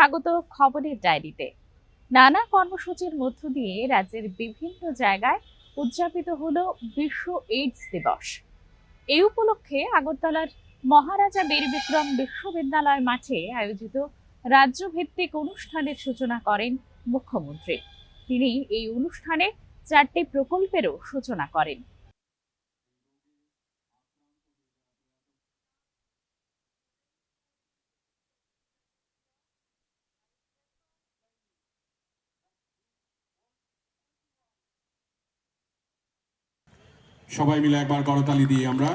স্বাগত খবরের ডায়েরিতে। নানা কর্মসূচির মধ্য দিয়ে রাজ্যের বিভিন্ন জায়গায় উদযাপিত হলো বিশ্ব এইডস দিবস। এই উপলক্ষে আগরতলার মহারাজা বীর বিক্রম বিশ্ববিদ্যালয় মাঠে আয়োজিত রাজ্যভিত্তিক অনুষ্ঠানের সূচনা করেন মুখ্যমন্ত্রী। তিনি এই অনুষ্ঠানে 4টি প্রকল্পেরও সূচনা করেন। সবাই মিলে একবার করতালি দিয়ে আমরা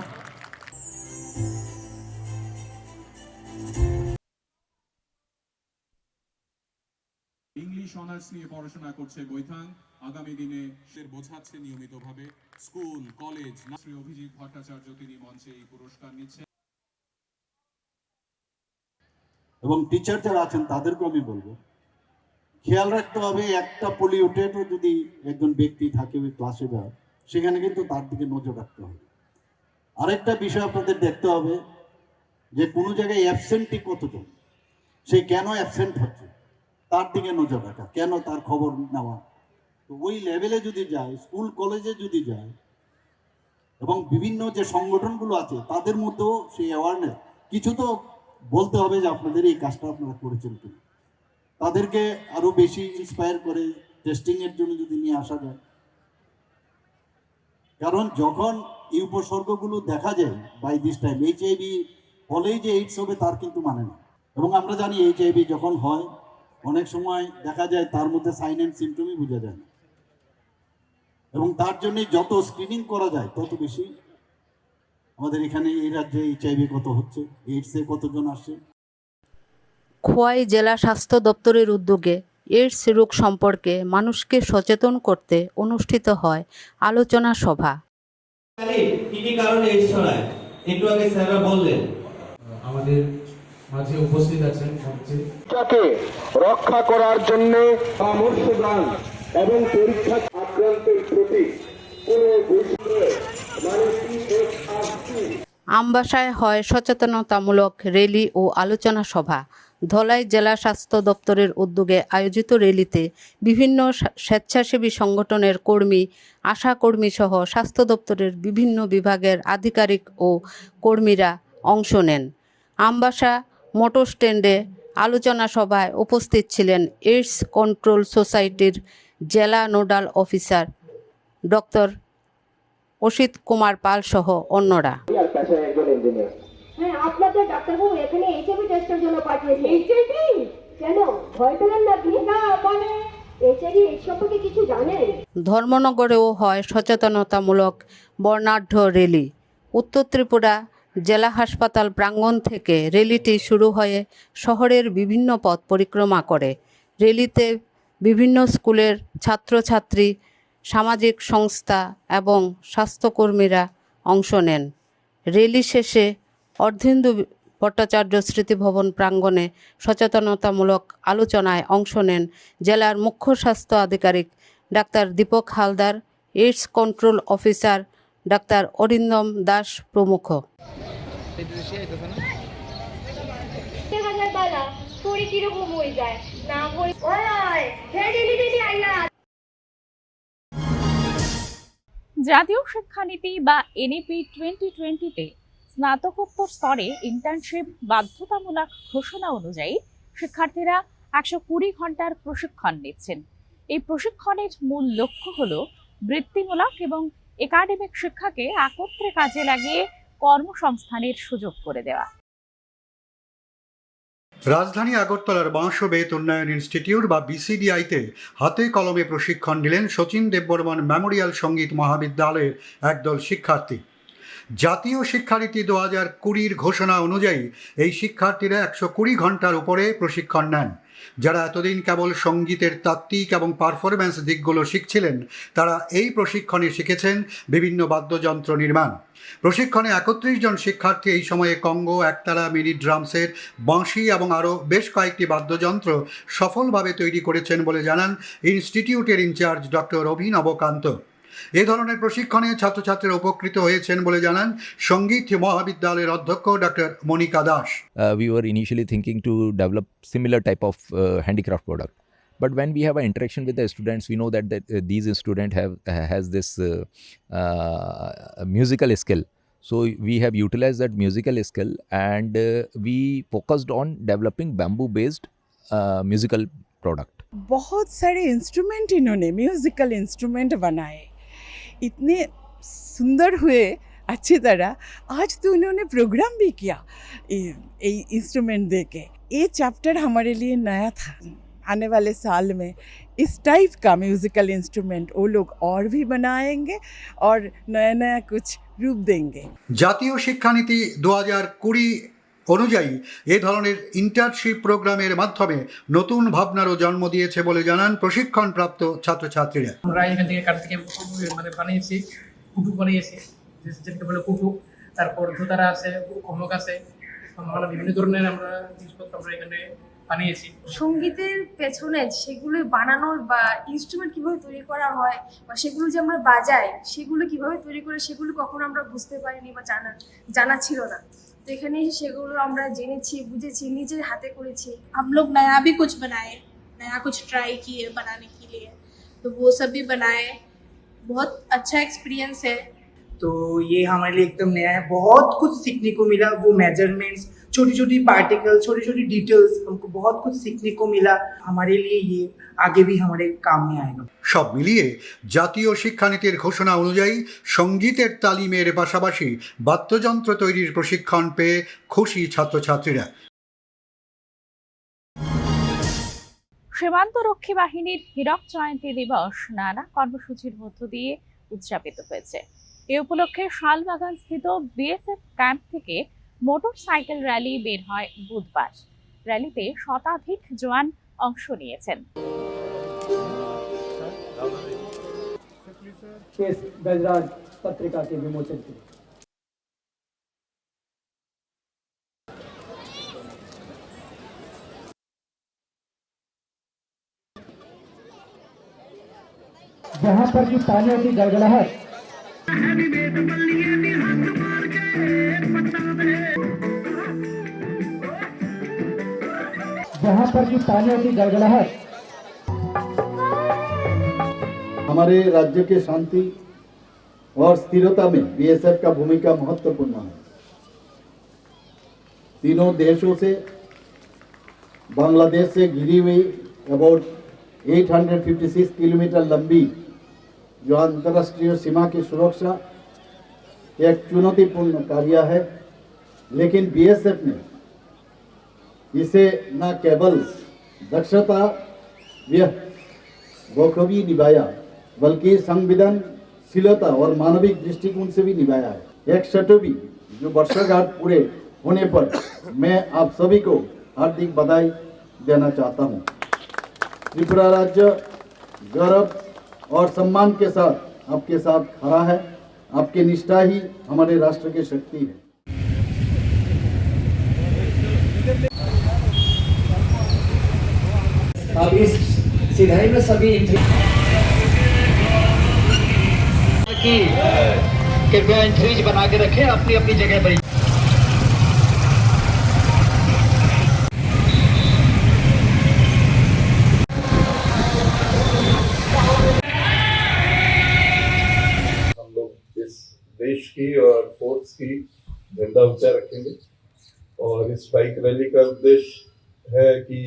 ইংলিশ অনার্স নিয়ে পড়াশোনা করছে বৈথান। আগামী দিনে সে বোঝাচ্ছে নিয়মিতভাবে স্কুল কলেজ। শ্রী অভিজিৎ ভট্টাচার্য তিনি মঞ্চে এই পুরস্কার নিচ্ছেন। এবং টিচার যারা আছেন তাদেরকে আমি বলবো খেয়াল রাখতে হবে, একটা পলিউটেডও যদি একজন ব্যক্তি থাকে ওই ক্লাসে যায়, সেখানে কিন্তু তার দিকে নজর রাখতে হবে। আরেকটা বিষয় আপনাদের দেখতে হবে যে কোনো জায়গায় অ্যাবসেন্টই কতজন, সে কেন অ্যাবসেন্ট হচ্ছে তার দিকে নজর রাখা, কেন তার খবর নেওয়া। তো ওই লেভেলে যদি যায়, স্কুল কলেজে যদি যায়, এবং বিভিন্ন যে সংগঠনগুলো আছে তাদের মধ্যেও সেই অ্যাওয়ারনেস কিছু তো বলতে হবে যে আপনাদের এই কাজটা আপনারা করেছেন কিনা, তাদেরকে আরো বেশি ইন্সপায়ার করে টেস্টিংয়ের জন্য যদি নিয়ে আসা যায়। কারণ যখন এই উপসর্গগুলো দেখা যায় বাই দিস টাইম, এইচআইভি হলেই যে এইডস হবে তার কিন্তু মানে না। এবং আমরা জানি এইচআইভি যখন হয় অনেক সময় দেখা যায় তার মধ্যে সাইন অ্যান্ড সিমটমই বোঝা যায় না, এবং তার জন্যই যত স্ক্রিনিং করা যায় তত বেশি আমাদের এখানে এই রাজ্যে এইচআইভি কত হচ্ছে, এইডসে কতজন আসছে। খোয়াই জেলা স্বাস্থ্য দপ্তরের উদ্যোগে এইডস রোগ সম্পর্কে মানুষকে সচেতন করতে অনুষ্ঠিত হয় আলোচনা সভা। কি কি কারণে এইডস ছড়ায় একটু আগে স্যাররা বললেন। আমাদের মাঝে উপস্থিত আছেন মঞ্চে রক্ষা করার জন্য পরামর্শদান এবং পরীক্ষা আক্রান্তের প্রতি কোনো আমবাসায় হয় সচেতনতামূলক র্যালি ও আলোচনা সভা। ধলাই জেলা স্বাস্থ্য দপ্তরের উদ্যোগে আয়োজিত র্যালিতে বিভিন্ন স্বেচ্ছাসেবী সংগঠনের কর্মী, আশা কর্মী সহ স্বাস্থ্য দপ্তরের বিভিন্ন বিভাগের আধিকারিক ও কর্মীরা অংশ নেন। আমবাসা মোটর স্ট্যান্ডে আলোচনা সভায় উপস্থিত ছিলেন এইডস কন্ট্রোল সোসাইটির জেলা nodal officer doctor Asit Kumar Pal সহ অন্যরা। হ্যাঁ, আপনাদের ডাক্তারবাবু এখানে এইচআইভি টেস্টের জন্য পাঠিয়েছে। এইচআইভি কেন ভয় পেলেন নাকি? না, মানে এইচআইভি এই সম্পর্কে কিছু জানেন? ধর্মনগরেও হয় সচেতনতামূলক বর্ণাঢ্য র্যালি। উত্তর ত্রিপুরা জেলা হাসপাতাল প্রাঙ্গণ থেকে র্যালিটি শুরু হয়ে শহরের বিভিন্ন পথ পরিক্রমা করে। র্যালিতে বিভিন্ন স্কুলের ছাত্রছাত্রী, সামাজিক সংস্থা এবং স্বাস্থ্যকর্মীরা অংশ নেন। র্যালি শেষে অর্ধেন্দু ভট্টাচার্য স্মৃতিভবন প্রাঙ্গণে সচেতনতামূলক আলোচনায় অংশ নেন জেলার মুখ্য স্বাস্থ্য আধিকারিক doctor Dipak Haldar, AIDS control officer doctor Arindam Das প্রমুখ। জাতীয় শিক্ষানীতি বা এনইপি 2020-তে স্নাতকোত্তর স্তরে ইন্টার্নশিপ বাধ্যতামূলক ঘোষণা অনুযায়ী শিক্ষার্থীরা 120 ঘন্টার প্রশিক্ষণ নিচ্ছেন। এই প্রশিক্ষণের মূল লক্ষ্য হল বৃত্তিমূলক এবং একাডেমিক শিক্ষাকে একত্রে কাজে লাগিয়ে কর্মসংস্থানের সুযোগ করে দেওয়া। রাজধানী আগরতলার বাঁশ ও বেত উন্নয়ন ইনস্টিটিউট বা বিসিডিআইতে হাতে কলমে প্রশিক্ষণ নিলেন শচীন দেববর্মন মেমোরিয়াল সঙ্গীত মহাবিদ্যালয়ের একদল শিক্ষার্থী। জাতীয় শিক্ষানীতি 2020 ঘোষণা অনুযায়ী এই শিক্ষার্থীরা 120 ঘন্টার উপরে প্রশিক্ষণ নেন। যারা এতদিন কেবল সঙ্গীতের তাত্ত্বিক এবং পারফরম্যান্স দিকগুলো শিখছিলেন, তারা এই প্রশিক্ষণে শিখেছেন বিভিন্ন বাদ্যযন্ত্র নির্মাণ। প্রশিক্ষণে 31 জন শিক্ষার্থী এই সময়ে কঙ্গো, একতারা, মিনি ড্রাম সেট, বাঁশি এবং আরও বেশ কয়েকটি বাদ্যযন্ত্র সফলভাবে তৈরি করেছেন বলে জানান ইনস্টিটিউটের ইনচার্জ ডক্টর অভিনব কান্ত। এ ধরনের প্রশিক্ষণে ছাত্রছাত্রীরা উপকৃত হয়েছেন বলে জানান সঙ্গীত মহাবিদ্যালয়ের অধ্যক্ষ doctor Monika Das. We were initially thinking to develop similar type of handicraft product, but when we have an interaction with the students, we know that these students has this musical skill. So we have utilized that musical skill, and we focused on developing bamboo based musical product. बहुत सारे instrument इन्होंने musical instrument बनाए, इतने सुंदर हुए अच्छी तरह। आज तो इन्होंने प्रोग्राम भी किया ये इंस्ट्रूमेंट दे के। ये चैप्टर हमारे लिए नया था। आने वाले साल में इस टाइप का म्यूजिकल इंस्ट्रूमेंट वो लोग और भी बनाएंगे और नया नया कुछ रूप देंगे। জাতীয় শিক্ষানীতি 2020 অনুযায়ী এ ধরনের ইন্টার্নশিপ প্রোগ্রামের মাধ্যমে নতুন ভাবনারও জন্ম দিয়েছে বলে জানান প্রশিক্ষণপ্রাপ্ত ছাত্রছাত্রীরা। আমরা এখান থেকে কাঠ থেকে মানে বানিয়েছি, কুটু বানিয়েছি, যেটাকে বলে কুটু, তারপর ধুতারা আছে, কমক আছে, মানে বিভিন্ন ধরনের আমরা জিনিসপত্র আমরা এখানে বানিয়েছি। সঙ্গীতের পেছনে সেগুলো বানানোর বা ইনস্ট্রুমেন্ট কিভাবে তৈরি করা হয় বা সেগুলো যে আমরা বাজাই সেগুলো কিভাবে তৈরি করে সেগুলো কখনো আমরা বুঝতে পারিনি বা জানা ছিল না। তো এখানে এসে সেগুলো আমরা জেনেছি, বুঝেছি, নিজের হাতে করেছি। हम लोग नया भी कुछ बनाए, नया कुछ ट्राई किए बनाने के लिए, तो वो सब भी बनाए। बहुत अच्छा एक्सपीरियंस है। तो ये हमारे लिए एकदम नया है, बहुत कुछ सीखने को मिला। वो मेजरमेंट्स, छोटी छोटी पार्टिकल, छोटी छोटी डिटेल्स, हमको बहुत कुछ सीखने को मिला। हमारे लिए ये आगे भी हमारे काम में आएगा। সব মিলিয়ে জাতীয় শিক্ষানীতির ঘোষণা অনুযায়ী সঙ্গীতের তালিমের পাশাপাশি বাদ্যযন্ত্র তৈরির প্রশিক্ষণ পেয়ে খুশি ছাত্রছাত্রীরা। সীমান্তরক্ষী বাহিনীর হীরক জয়ন্তী দিবস নানা কর্মসূচির মধ্য দিয়ে উদযাপিত হয়েছে। এ উপলক্ষে শালবাগান স্থিত বিএসএফ ক্যাম্প থেকে মোটরসাইকেল র্যালি বের হয় বুধবার। র্যালিতে শতাধিক জওয়ান অংশ নিয়েছেন। गजराज पत्रिका के विमोचन के जहाँ पर की तालियों की गड़गड़ाहट, जहाँ पर की तालियों की गड़गड़ाहट हमारे राज्य के शांति और स्थिरता में बीएसएफ का भूमिका महत्वपूर्ण है। तीनों देशों से बांग्लादेश से घिरी हुई अबाउट 856 किलोमीटर लंबी जो अंतर्राष्ट्रीय सीमा की सुरक्षा एक चुनौतीपूर्ण कार्य है, लेकिन बीएसएफ ने इसे न केवल दक्षता बखूबी निभाया बल्कि संवेदनशीलता और मानविक दृष्टिकोण से भी निभाया है। एक शतवी जो वर्षगांठ पूरे होने पर मैं आप सभी को हार्दिक बधाई देना चाहता हूं। त्रिपुरा राज्य गौरव और सम्मान के साथ आपके साथ खड़ा है। आपकी निष्ठा ही हमारे राष्ट्र की शक्ति है। अब इस सिधाई में सभी कृपया एंट्रीज बना के रखें अपनी अपनी जगह पर। हम लोग इस देश की और फोर्स की झंडा ऊंचा रखेंगे और इस बाइक रैली का उद्देश्य है कि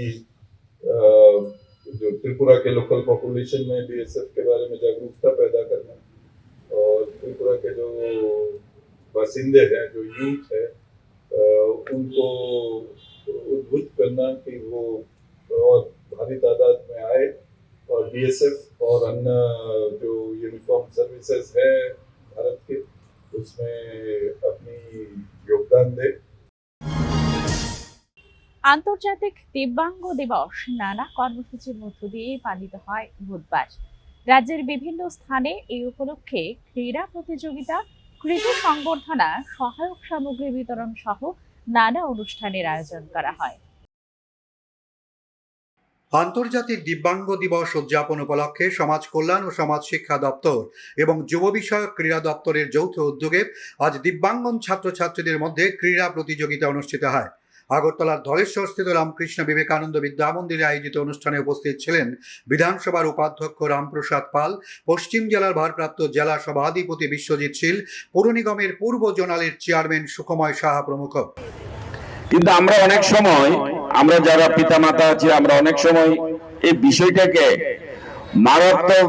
जो त्रिपुरा के लोकल पॉपुलेशन में बीएसएफ के बारे में जागरूकता पैदा करना और त्रिपुरा के जो बासिंदे हैं, जो यूथ है, उनको उद्बुद्ध करना कि वो और भारी तादाद में आए और बीएसएफ और अन्य जो यूनिफॉर्म सर्विसेज है भारत के उसमें अपनी योगदान दे। আন্তর্জাতিক দিব্যাঙ্গ দিবস নানা কর্মসূচির মধ্য দিয়ে পালিত হয় বুধবার। রাজ্যের বিভিন্ন স্থানে এই উপলক্ষে ক্রীড়া প্রতিযোগিতা, কৃতি সংবর্ধনা, সহায়ক সামগ্রী বিতরণ সহ নানা অনুষ্ঠানের আয়োজন করা হয়। আন্তর্জাতিক দিব্যাঙ্গ দিবস উদযাপন উপলক্ষে সমাজ কল্যাণ ও সমাজ শিক্ষা দপ্তর এবং যুব বিষয়ক ক্রীড়া দপ্তরের যৌথ উদ্যোগে আজ দিব্যাঙ্গন ছাত্রছাত্রীদের মধ্যে ক্রীড়া প্রতিযোগিতা অনুষ্ঠিত হয়। আগরতলার ধলেশ্বরস্থিত রামকৃষ্ণ বিবেকানন্দ বিদ্যামন্দিরে আয়োজিত অনুষ্ঠানে উপস্থিত ছিলেন বিধানসভার উপাধ্যক্ষ রামপ্রসাদ পাল, পশ্চিম জেলার ভারপ্রাপ্ত জেলা সভাধিপতি বিশ্বজিৎ শীল, পৌর নিগমের পূর্ব জোনালের চেয়ারম্যান সুখময় সাহা প্রমুখ। কিন্তু আমরা অনেক সময়, আমরা যারা পিতামাতা আছি, আমরা অনেক সময় এই বিষয়টাকে মারাত্মক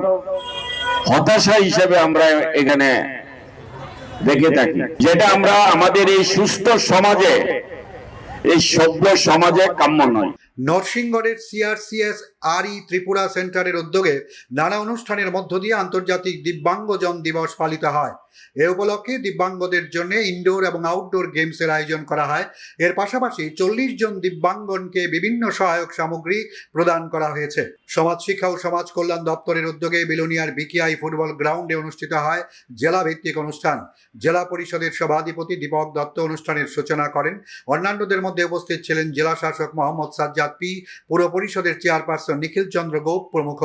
হতাশা হিসেবে আমরা এখানে দেখে থাকি, যেটা আমরা আমাদের এই সুস্থ সমাজে, এই সভ্য সমাজে কাম্য নয়। নরসিংগড়ের সিআরসিএস আরই ত্রিপুরা সেন্টারের উদ্যোগে নানা অনুষ্ঠানের মধ্য দিয়ে আন্তর্জাতিক দিব্যাঙ্গজন দিবস পালিত হয়। এ উপলক্ষে দিব্যাঙ্গদের জন্য ইনডোর এবং আউটডোর গেমসের আয়োজন করা হয়। এর পাশাপাশি 40 জন দিব্যাঙ্গনকে বিভিন্ন সহায়ক সামগ্রী প্রদান করা হয়েছে। সমাজ শিক্ষা ও সমাজ কল্যাণ দপ্তরের উদ্যোগে বিলোনিয়ার বিকিআই ফুটবল গ্রাউন্ডে অনুষ্ঠিত হয় জেলা ভিত্তিক অনুষ্ঠান। জেলা পরিষদের সভাধিপতি দীপক দত্ত অনুষ্ঠানের সূচনা করেন। অন্যান্যদের মধ্যে উপস্থিত ছিলেন জেলা শাসক মোহাম্মদ সাজ্জাদ পি, পুর পরিষদের চেয়ারপারসন নিখিল চন্দ্র গোপ প্রমুখ।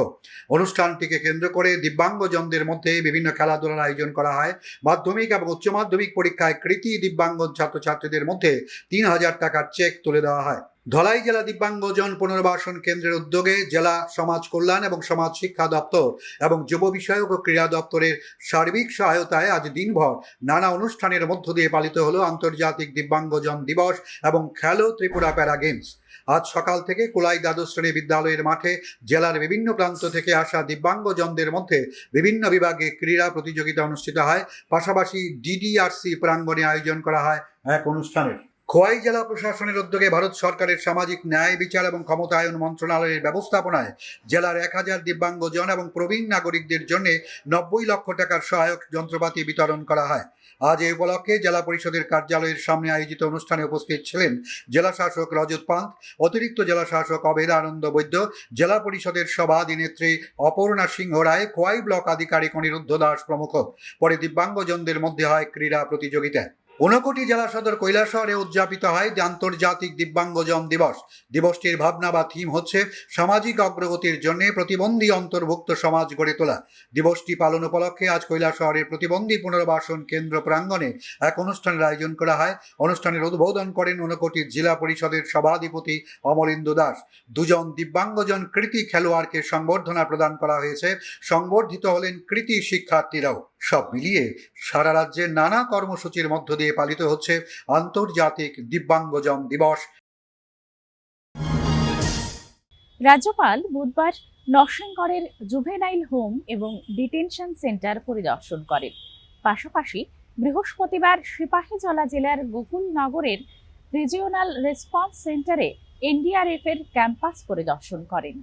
অনুষ্ঠানটিকে কেন্দ্র করে দিব্যাঙ্গজনদের মধ্যে বিভিন্ন খেলাধুলার আয়োজন করা হয়। মাধ্যমিক এবং উচ্চ মাধ্যমিক পরীক্ষায় কৃতি দিব্যাঙ্গন ছাত্রছাত্রীদের মধ্যে 3000 টাকার চেক তুলে দেওয়া হয়। ধলাই জেলা দিব্যাঙ্গজন পুনর্বাসন কেন্দ্রের উদ্যোগে জেলা সমাজ কল্যাণ এবং সমাজ শিক্ষা দপ্তর এবং যুব বিষয়ক ও ক্রীড়া দপ্তরের সার্বিক সহায়তায় আজ দিনভর নানা অনুষ্ঠানের মধ্য দিয়ে পালিত হলো আন্তর্জাতিক দিব্যাঙ্গজন দিবস এবং খেলো ত্রিপুরা প্যারা গেমস। আজ সকাল থেকে কোলাই দ্বাদশ শ্রেণী বিদ্যালয়ের মাঠে জেলার বিভিন্ন প্রান্ত থেকে আসা দিব্যাঙ্গজনদের মধ্যে বিভিন্ন বিভাগে ক্রীড়া প্রতিযোগিতা অনুষ্ঠিত হয়। পাশাপাশি ডিডিআরসি প্রাঙ্গণে আয়োজন করা হয় এক অনুষ্ঠানের। খোয়াই জেলা প্রশাসনের উদ্যোগে ভারত সরকারের সামাজিক ন্যায় বিচার এবং ক্ষমতায়ন মন্ত্রণালয়ের ব্যবস্থাপনায় জেলার 1000 দিব্যাঙ্গজন এবং প্রবীণ নাগরিকদের জন্য 90 লক্ষ টাকার সহায়ক যন্ত্রপাতি বিতরণ করা হয়। আজ এই উপলক্ষে জেলা পরিষদের কার্যালয়ের সামনে আয়োজিত অনুষ্ঠানে উপস্থিত ছিলেন জেলা শাসক রজত পান্ত, অতিরিক্ত জেলা শাসক অবেদ আনন্দ বৈদ্য, জেলা পরিষদের সভাধিনেত্রী অপর্ণা সিংহ রায়, খোয়াই ব্লক আধিকারিক অনিরুদ্ধ দাস প্রমুখ। পরে দিব্যাঙ্গজনদের মধ্যে হয় ক্রীড়া প্রতিযোগিতা। ঊনকোটি জেলা সদর কৈলাসহরে উদযাপিত হয় আন্তর্জাতিক দিব্যাঙ্গজন দিবস। দিবসটির ভাবনা বা থিম হচ্ছে সামাজিক অগ্রগতির জন্য প্রতিবন্ধী অন্তর্ভুক্ত সমাজ গড়ে তোলা। দিবসটি পালন উপলক্ষে আজ কৈলাসহরের প্রতিবন্ধী পুনর্বাসন কেন্দ্র প্রাঙ্গণে এক অনুষ্ঠানের আয়োজন করা হয়। অনুষ্ঠানের উদ্বোধন করেন ঊনকোটি জেলা পরিষদের সভাধিপতি অমলেন্দু দাস। 2 জন দিব্যাঙ্গজন কৃতি খেলোয়াড়কে সংবর্ধনা প্রদান করা হয়েছে। সংবর্ধিত হলেন কৃতি শিক্ষার্থীরাও। সব মিলিয়ে সারা রাজ্যে নানা কর্মসূচির মধ্য দিয়ে পালিত হচ্ছে আন্তর্জাতিক দিব্যাঙ্গজন দিবস। রাজ্যপাল বুধবার নরসিংগড়ের জুভেনাইল হোম এবং ডিটেনশন সেন্টার পরিদর্শন করেন। পাশাপাশি বৃহস্পতিবার সিপাহীজলা জেলার গোকুলনগরের রিজিওনাল রেসপন্স সেন্টারে এনডিআরএফ এর ক্যাম্পাস পরিদর্শন করেন।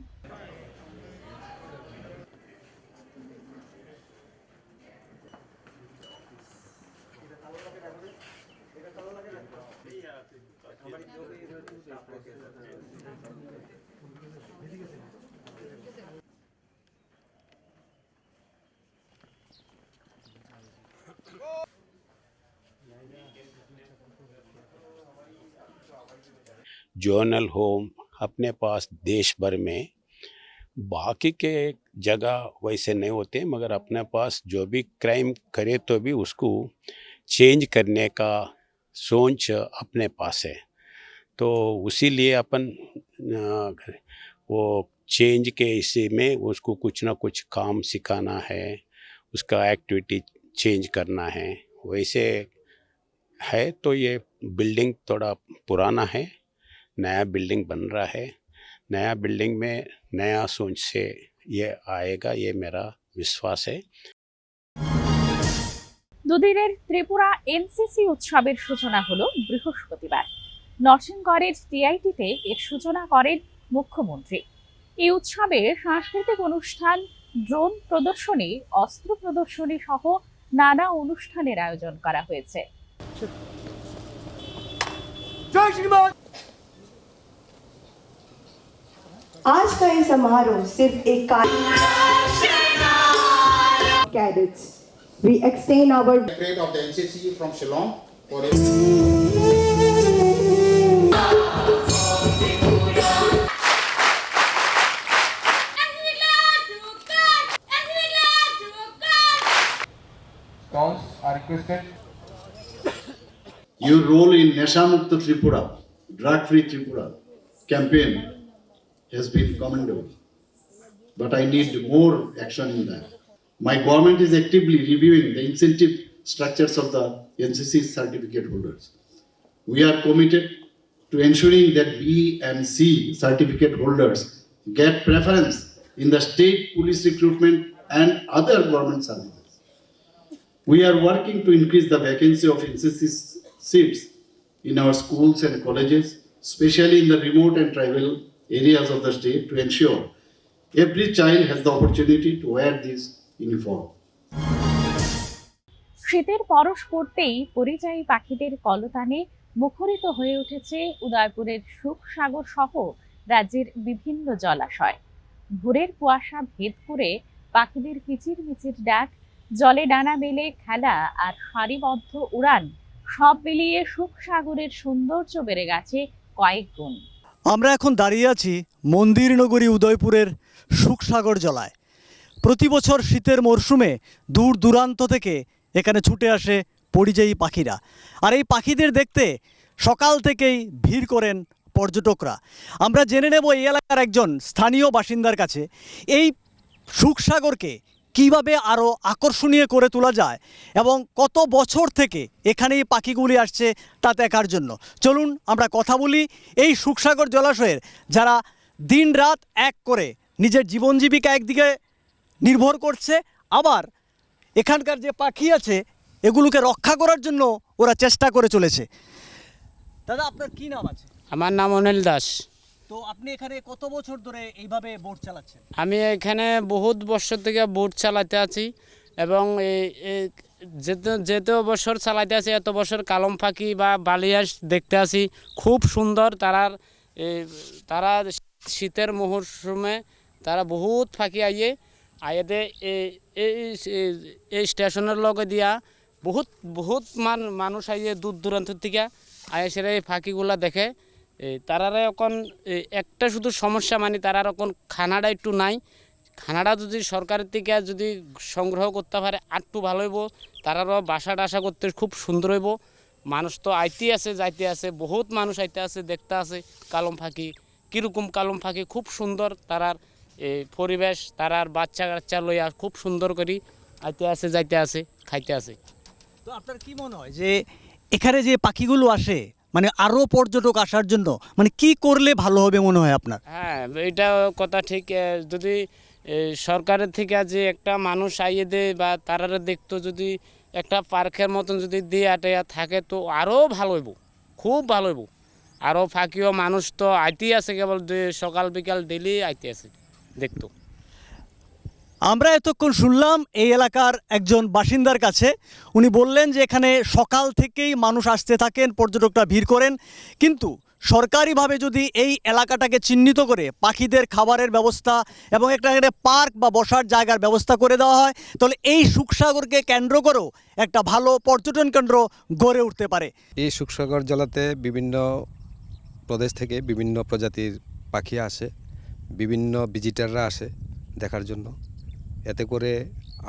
जोनल होम अपने पास देश भर में बाकी के जगह वैसे नहीं होते, मगर अपने पास जो भी क्राइम करे तो भी उसको चेंज करने का सोच अपने पास है। तो उसी लिए अपन वो चेंज के इसी में उसको कुछ ना कुछ काम सिखाना है, उसका एक्टिविटी चेंज करना है। वैसे है तो ये बिल्डिंग थोड़ा पुराना है, नया बिल्डिंग बन रहा है। नया बिल्डिंग में नया सोच से ये आएगा, ये मेरा विश्वास है। দুদিনের ত্রিপুরা এনসিসি উৎসবের সূচনা হলো বৃহস্পতিবার। নরসিংগড়ের টিআইটিতে এর সূচনা করেন মুখ্যমন্ত্রী। এই উৎসবে সাংস্কৃতিক অনুষ্ঠান, ড্রোন প্রদর্শনী, অস্ত্র প্রদর্শনী সহ নানা অনুষ্ঠানের আয়োজন করা হয়েছে। आज का ये समारोह सिर्फ एक cadets we extend our grade of the NCC from Shillong for Your role in Nesha Mukta Tripura, Drug Free Tripura campaign has been commendable. But I need more action in that. My government is actively reviewing the incentive structures of the NCC certificate holders. We are committed to ensuring that B and C certificate holders get preference in the state police recruitment and other government services. We are working to increase the vacancy of NCC seats in our schools and colleges, especially in the remote and tribal areas of the state, to ensure every child has the opportunity to wear this uniform. শীতের পরশ পড়তেই পরিযায়ী পাখিদের কলতানে মুখরিত হয়ে উঠেছে উদয়পুরের সুখসাগর সহ রাজ্যের বিভিন্ন জলাশয়। ভোরের কুয়াশা ভেদ করে পাখিদের কিচিরমিচির ডাক, জলে ডানা মেলে খেলা আর সারিবদ্ধ উড়ান সব মিলিয়ে সুখসাগরের সৌন্দর্য বেড়ে গেছে কয়েক গুণ। আমরা এখন দাঁড়িয়ে আছি মন্দির নগরী উদয়পুরের সুখসাগর জলায়। প্রতি বছর শীতের মরশুমে দূর দূরান্ত থেকে এখানে ছুটে আসে পরিযায়ী পাখিরা, আর এই পাখিদের দেখতে সকাল থেকেই ভিড় করেন পর্যটকরা। আমরা জেনে নেব এই এলাকার একজন স্থানীয় বাসিন্দার কাছে এই সুখসাগরকে কিভাবে আরও আকর্ষণীয় করে তোলা যায় এবং কত বছর থেকে এখানে এই পাখিগুলি আসছে তা দেখার জন্য। চলুন আমরা কথা বলি এই সুখসাগর জলাশয়ের যারা দিনরাত এক করে নিজের জীবন জীবিকা একদিকে নির্ভর করছে, আবার এখানকার যে পাখি আছে এগুলোকে রক্ষা করার জন্য ওরা চেষ্টা করে চলেছে। দাদা, আপনার কি নাম আছে? আমার নাম অনিল দাস। তো আপনি এখানে কত বছর ধরে এইভাবে বোট চালাচ্ছেন? আমি এখানে বহুত বছর থেকে বোট চালাতে আছি এবং যেতে বছর চালাতে আছি এত বছর কালম পাখি বা বালিয়াস দেখতে আসি, খুব সুন্দর। তারা শীতের মৌসুমে তারা বহুত পাখি আইয়ে এই স্টেশনের লগে দিয়া বহুত মানুষ আইয়ে দূর দূরান্ত থেকে আইসে এই পাখিগুলা দেখে। তারারে এখন একটা শুধু সমস্যা, মানে তারার এখন খানাটা একটু নাই। খানাটা যদি সরকারের থেকে যদি সংগ্রহ করতে পারে আরটু ভালো হইব। তারারও বাসা টাসা করতে খুব সুন্দর হইব। মানুষ তো আইতে আছে যাইতে আছে, বহুত মানুষ আইতে আছে দেখতে আছে কালম পাখি কীরকম। কালম পাখি খুব সুন্দর, তারার পরিবেশ, তারার বাচ্চা কাচ্চা লইয়া খুব সুন্দর করি আইতে আছে যাইতে আছে খাইতে আছে। তো আপনার কি মনে হয় যে এখানে যে পাখিগুলো আসে, মানে আরও পর্যটক আসার জন্য মানে কি করলে ভালো হবে মনে হয় আপনার? হ্যাঁ, এটা কথা ঠিক। যদি সরকারের থেকে যে একটা মানুষ আইয়ে দেয় বা তারা দেখতো, যদি একটা পার্কের মতন যদি দিয়ে আটাইয়া থাকে তো আরও ভালো হইব, খুব ভালো হইব। আরও ফাঁকিও মানুষ তো আইতেই আছে, কেবল সকাল বিকাল ডেলি আইতে আছে দেখতো। আমরা এতক্ষণ শুনলাম এই এলাকার একজন বাসিন্দার কাছে। উনি বললেন যে এখানে সকাল থেকেই মানুষ আসতে থাকেন, পর্যটকরা ভিড় করেন, কিন্তু সরকারিভাবে যদি এই এলাকাটাকে চিহ্নিত করে পাখিদের খাবারের ব্যবস্থা এবং একটা পার্ক বা বসার জায়গার ব্যবস্থা করে দেওয়া হয়, তাহলে এই সুখসাগরকে কেন্দ্র করেও একটা ভালো পর্যটন কেন্দ্র গড়ে উঠতে পারে। এই সুখসাগর জলাতে বিভিন্ন প্রদেশ থেকে বিভিন্ন প্রজাতির পাখি আসে, বিভিন্ন ভিজিটাররা আসে দেখার জন্য। এতে করে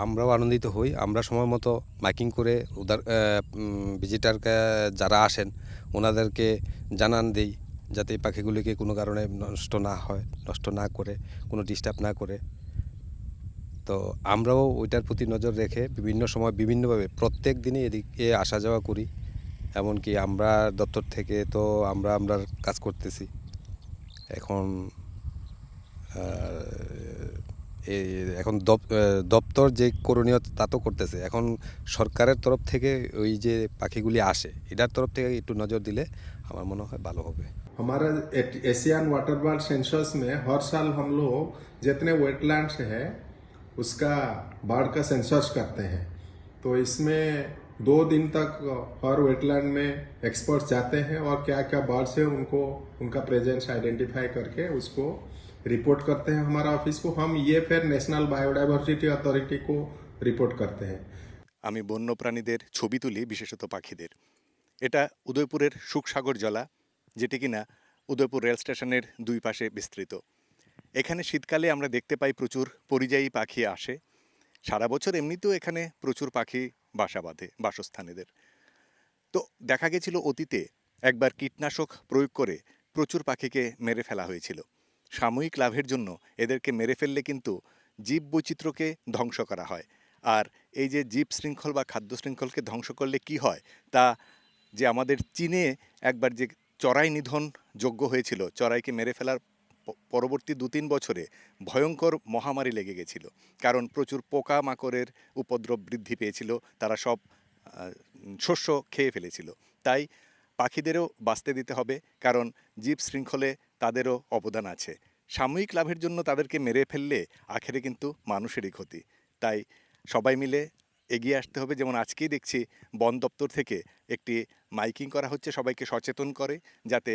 আমরাও আনন্দিত হই। আমরা সময় মতো মাইকিং করে ভিজিটারকে যারা আসেন ওনাদেরকে জানান দেই যাতে এই পাখিগুলিকে কোনো কারণে নষ্ট না হয়, নষ্ট না করে, কোনো ডিস্টার্ব না করে। তো আমরাও ওইটার প্রতি নজর রেখে বিভিন্ন সময় বিভিন্নভাবে প্রত্যেক দিনই এদিকে আসা যাওয়া করি। এমনকি আমরা দপ্তর থেকে তো আমরা কাজ করতেছি। এখন দপ্তর যে করণীয় তা তো করতেছে, এখন সরকারের তরফ থেকে ওই যে পাখিগুলি আসে এটার তরফ থেকে একটু নজর দিলে আমার মনে হয় ভালো হবে। हमारा एशियन वाटर बर्ड सेंसस में हर साल हम लोग जितने वेटलैंड्स है उसका बर्ड का सेंसस करते हैं। तो इसमें 2 दिन तक हर वेटलैंड में एक्सपर्ट्स जाते हैं और क्या क्या बर्ड्स है उनको उनका प्रेजेंस आइडेंटिफाई करके उसको रिपोर्ट करते हैं हमारा ऑफिस को। हम ये फिर नेशनल बायोडाइवर्सिटी अथॉरिटी को रिपोर्ट करते हैं। আমি বন্যপ্রাণীদের ছবি তুলি, বিশেষত পাখিদের। এটা উদয়পুরের সুখসাগর জলা, যেটি কিনা উদয়পুর রেল স্টেশনের 2 পাশে বিস্তৃত। এখানে শীতকালে আমরা দেখতে পাই প্রচুর পরিযায়ী পাখি আসে। সারা বছর এমনিতেও এখানে প্রচুর পাখি বাসা বাঁধে, বাসস্থান এদের। তো দেখা গেছিল অতীতে একবার কীটনাশক প্রয়োগ করে প্রচুর পাখিকে মেরে ফেলা হয়েছিল। সাময়িক লাভের জন্য এদেরকে মেরে ফেললে কিন্তু জীব বৈচিত্র্যকে ধ্বংস করা হয়। আর এই যে জীব শৃঙ্খল বা খাদ্য শৃঙ্খলকে ধ্বংস করলে কি হয় তা যে আমাদের চীনে একবার যে চড়াই নিধন যজ্ঞ হয়েছিল, চড়াইকে মেরে ফেলার পরবর্তী 2-3 বছরে ভয়ঙ্কর মহামারী লেগে গেছিল, কারণ প্রচুর পোকামাকড়ের উপদ্রব বৃদ্ধি পেয়েছিল, তারা সব শস্য খেয়ে ফেলেছিল। তাই পাখিদেরও বাঁচতে দিতে হবে, কারণ জীব শৃঙ্খলে তাদেরও অবদান আছে। সাময়িক লাভের জন্য তাদেরকে মেরে ফেললে আখেরে কিন্তু মানুষেরই ক্ষতি। তাই সবাই মিলে এগিয়ে আসতে হবে। যেমন আজকেই দেখছি বন দপ্তর থেকে একটি মাইকিং করা হচ্ছে, সবাইকে সচেতন করে যাতে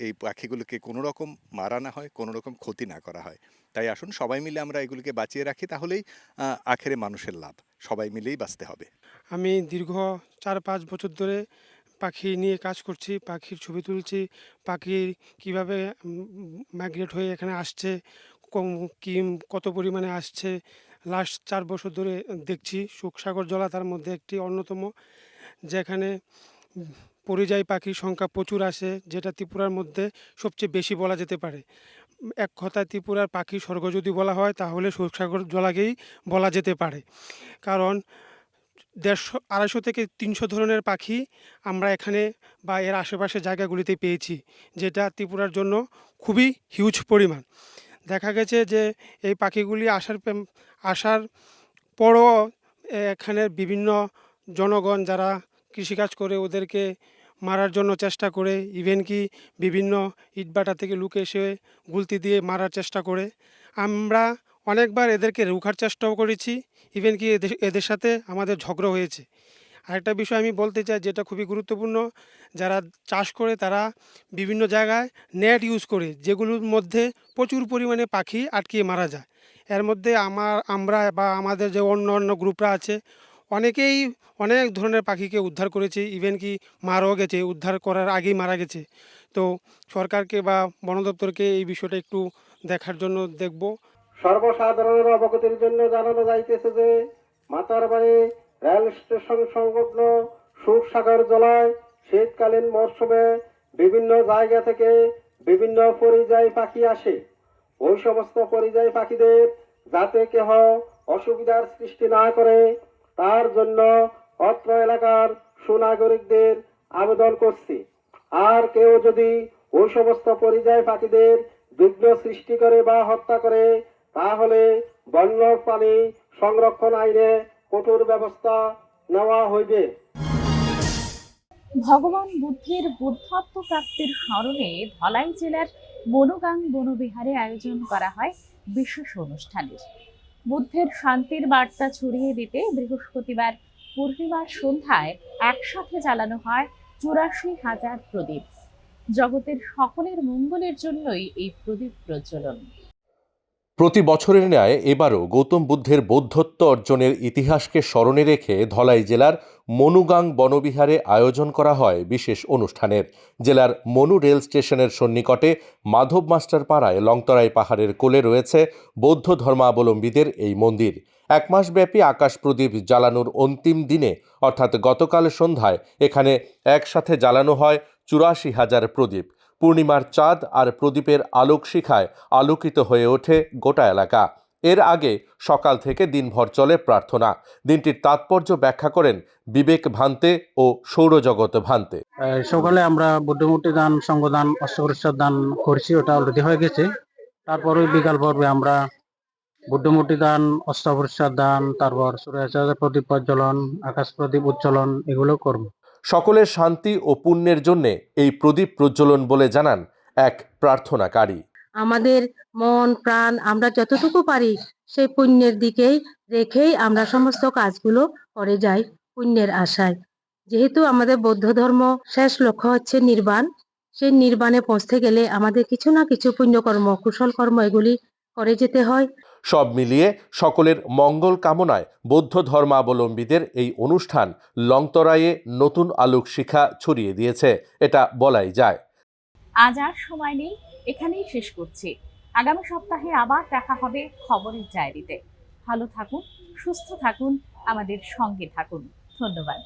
এই পাখিগুলোকে কোনো রকম মারা না হয়, কোনো রকম ক্ষতি না করা হয়। তাই আসুন সবাই মিলে আমরা এগুলোকে বাঁচিয়ে রাখি, তাহলেই আখেরে মানুষের লাভ। সবাই মিলেই বাঁচতে হবে। আমি দীর্ঘ 4-5 বছর ধরে পাখি নিয়ে কাজ করছি, পাখির ছবি তুলছি, পাখি কিভাবে মাইগ্রেট হয়ে এখানে আসছে, কত পরিমাণে আসছে, লাস্ট 4 বছর ধরে দেখছি। সুখসাগর জলা তার মধ্যে একটি অন্যতম, যেখানে পরিযায়ী পাখির সংখ্যা প্রচুর আসে, যেটা ত্রিপুরার মধ্যে সবচেয়ে বেশি বলা যেতে পারে। এক কথায় ত্রিপুরার পাখির স্বর্গ যদি বলা হয় তাহলে সুখসাগর জলাকেই বলা যেতে পারে, কারণ 150-250 থেকে 300 ধরনের পাখি আমরা এখানে বা এর আশেপাশে জায়গাগুলিতে পেয়েছি, যেটা ত্রিপুরার জন্য খুবই হিউজ পরিমাণ। দেখা গেছে যে এই পাখিগুলি আসার পরও এখানের বিভিন্ন জনগণ যারা কৃষিকাজ করে ওদেরকে মারার জন্য চেষ্টা করে, ইভেন কি বিভিন্ন ইটভাটা থেকে লুকে এসে গুলতি দিয়ে মারার চেষ্টা করে। আমরা অনেকবার এদেরকে রুখার চেষ্টাও করেছি, ইভেন কি এদের সাথে আমাদের ঝগড়া হয়েছে। আরেকটা বিষয় আমি বলতে চাই যেটা খুবই গুরুত্বপূর্ণ, যারা চাষ করে তারা বিভিন্ন জায়গায় নেট ইউজ করে, যেগুলোর মধ্যে প্রচুর পরিমাণে পাখি আটকিয়ে মারা যায়। এর মধ্যে আমরা বা আমাদের যে অন্য গ্রুপরা আছে অনেকেই অনেক ধরনের পাখিকে উদ্ধার করেছে, ইভেন কি মারাও গেছে, উদ্ধার করার আগেই মারা গেছে। তো সরকারকে বা বন দপ্তরকে এই বিষয়টা একটু দেখার জন্য দেখব। সর্বসাধারণের অবগতির জন্য জানানো যাইতেছে যে মাতারবাড়ি রেল স্টেশন সংলগ্ন সুখসাগর জলায় শীতকালীন মরশুমে বিভিন্ন জায়গা থেকে বিভিন্ন পরিযায়ী পাখি আসে। ওই সমস্ত পরিযায়ী পাখিদের যাতে কেহ অসুবিধার সৃষ্টি না করে তার জন্য অত্র এলাকার সুনাগরিকদের আবেদন করছি। আর কেউ যদি ওই সমস্ত পরিযায়ী পাখিদের বিঘ্ন সৃষ্টি করে বা হত্যা করে তাহলে বন্যপ্রাণী সংরক্ষণ আইনে কঠোর ব্যবস্থা নেওয়া হইবে। ভগবান বুদ্ধের বুদ্ধত্ব প্রাপ্তির স্মরণে ধলাই জেলার মনুগাং বনবিহারে আয়োজন করা হয় বিশেষ অনুষ্ঠানের। বুদ্ধের শান্তির বার্তা ছড়িয়ে দিতে বৃহস্পতিবার পূর্ণিমার সন্ধ্যায় একসাথে জ্বালানো হয় 84,000 প্রদীপ। জগতের সকলের মঙ্গলের জন্যই এই প্রদীপ প্রজ্বলন। প্রতি বছরের ন্যায় এবারও গৌতম বুদ্ধের বৌদ্ধত্ব অর্জনের ইতিহাসকে স্মরণে রেখে ধলাই জেলার মনুগাং বনবিহারে আয়োজন করা হয় বিশেষ অনুষ্ঠানের। জেলার মনু রেল স্টেশনের সন্নিকটে মাধব মাস্টার পাড়ায় লংতরাই পাহাড়ের কোলে রয়েছে বৌদ্ধ ধর্মাবলম্বীদের এই মন্দির। 1 মাসব্যাপী আকাশ প্রদীপ জ্বালানোর অন্তিম দিনে অর্থাৎ গতকাল সন্ধ্যায় এখানে একসাথে জ্বালানো হয় 84,000 প্রদীপ। পূর্ণিমার চাঁদ আর প্রদীপের আলোক শিখায় আলোকিত হয়ে ওঠে গোটা এলাকা। এর আগে সকাল থেকে দিনভর চলে প্রার্থনা। দিনটির তাৎপর্য ব্যাখ্যা করেন বিবেক ভান্তে ও সৌরজগৎ ভান্তে। সকালে আমরা বুদ্ধমূর্তি দান, সঙ্গদান, অষ্টপ্রসাদ দান করছি, ওটা অলরেডি হয়ে গেছে। তারপরে বিকাল পর্বে আমরা বুদ্ধমূর্তি দান, অষ্টপ্রসাদ দান, তারপর প্রদীপ প্রজ্বলন, আকাশ প্রদীপ উজ্জ্বলন এগুলো করব। সকলের শান্তি ও পুণ্যের জন্য এই প্রদীপ প্রজ্বলন বলে জানান এক প্রার্থনাকারী। আমাদের মন প্রাণ আমরা যতটুকু পারি সেই পুণ্যের দিকেই রেখেই আমরা সমস্ত কাজগুলো করে যাই পুণ্যের আশায়। যেহেতু আমাদের বৌদ্ধ ধর্ম শেষ লক্ষ্য হচ্ছে নির্বাণ, সেই নির্বাণে পৌঁছতে গেলে আমাদের কিছু না কিছু পুণ্যকর্ম, কুশল কর্ম এগুলি করে যেতে হয়। সব মিলিয়ে সকলের মঙ্গল কামনায় বৌদ্ধ ধর্মাবলম্বীদের এই অনুষ্ঠান লংতরাইয়ে নতুন আলোক শিখা ছড়িয়ে দিয়েছে, এটা বলাই যায়। আজ আর সময় নেই, এখানেই শেষ করছি। আগামী সপ্তাহে আবার দেখা হবে খবরের ডায়েরিতে। ভালো থাকুন, সুস্থ থাকুন, আমাদের সঙ্গে থাকুন। ধন্যবাদ।